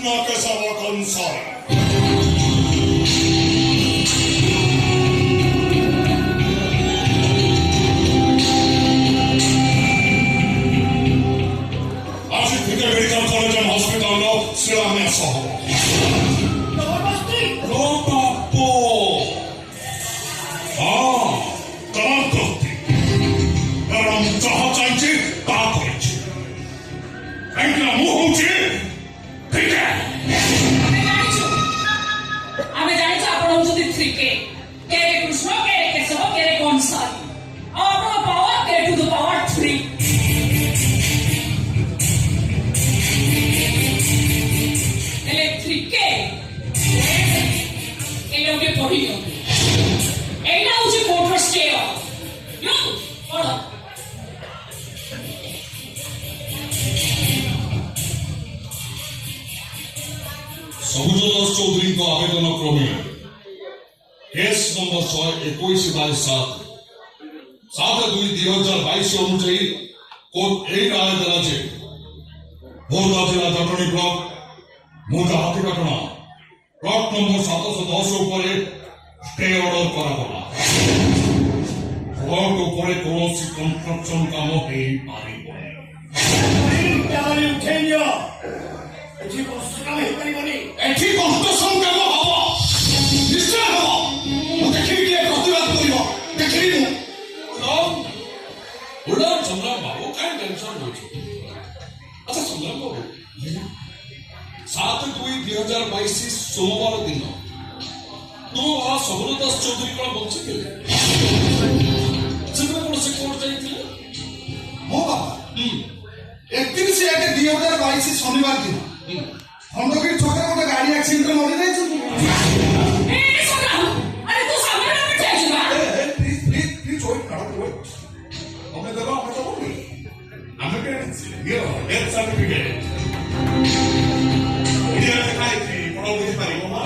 No que se va con sol. Así que Medical College and Hospital no se la mesa. No, papo. Tamam tutti. Karam jaha chahiye ta korichi. Kahin na muh hoche. ठीक है हमें जाने से आप लोग जो दिख के केरे कृष्ण केरे केशव केरे कौन सा और अपना पावर केरे टू द पावर 3 इलेक्ट्रिक के ये लोग के पढ़ी हो ये ना उसे कोटर स्टे हो यो पढ़ो सबुज दास चौधरी को आवेदन क्रमे केस नंबर 121/7/2/2022 অনুযায়ী কোর্ট এই রায় দেলা যে ভোরদা জেলা জটনী ব্লক মোজা হাতিকাটনা প্লট নম্বর 710 উপরে স্টে অর্ডর করা হলো প্লট উপরে কৌশি কনস্ট্রাকশন কাম হই পারিব এটি কনস্ট্রাকশন হই পারিবনি এটি কনস্ট্রাকশন কাম হব নিশ্চয় হব মু দেখি কি প্রতিবাদ করিব দেখিলি উড়ান সংগ্রাম বাবু কাই টেনশন হচ্ছে আচ্ছা সংগ্রাম বাবু 7/2/2022 সোমবার দিন তুম ভাই সবুজ দাস চৌধুরী কোন বঞ্চিଥିଲେ সেদিন কোন সে কোর্ট যাইଥିଲେ মো বাবা 31/1/2022 শনিবার দিন খন্ডগিরি ছকে গোটে গাড়ি আক্সিডেন্ট মরি যাইছে ए संग्राम अरे तू सामने ना बैठ जा প্লিজ ওয়েট করো हमने देखो हमने तो बोली আমি কে হিরো ডেথ সার্টিফিকেট হিরো দেখাইছি বড় বুঝি পারিব না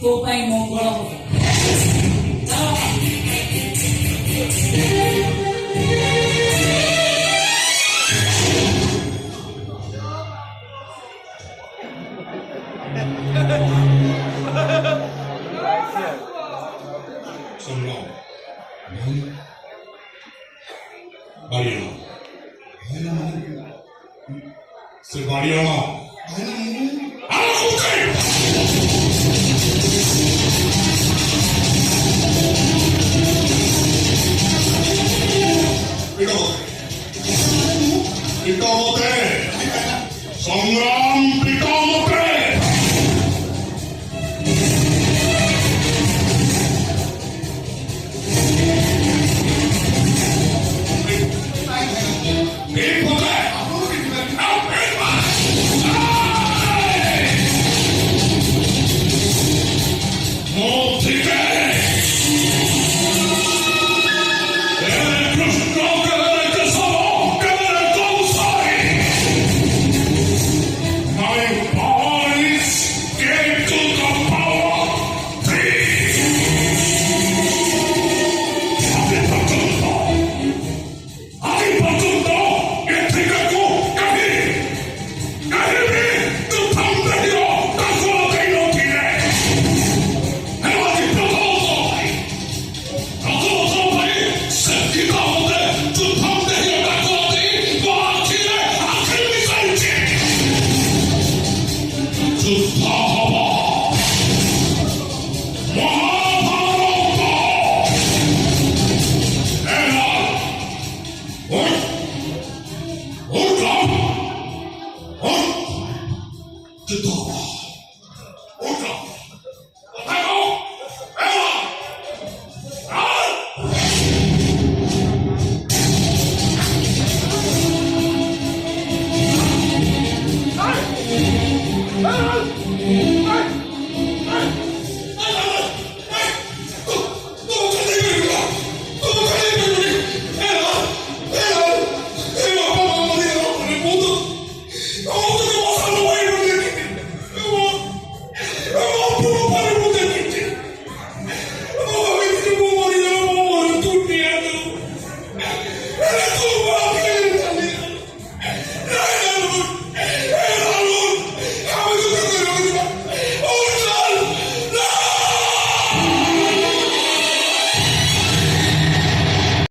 तो ପାଇଁ ମଙ୍ଗଳ ହବ। सुन लो बाड़ियाना सिर्फ बाड़ियाना संग्राम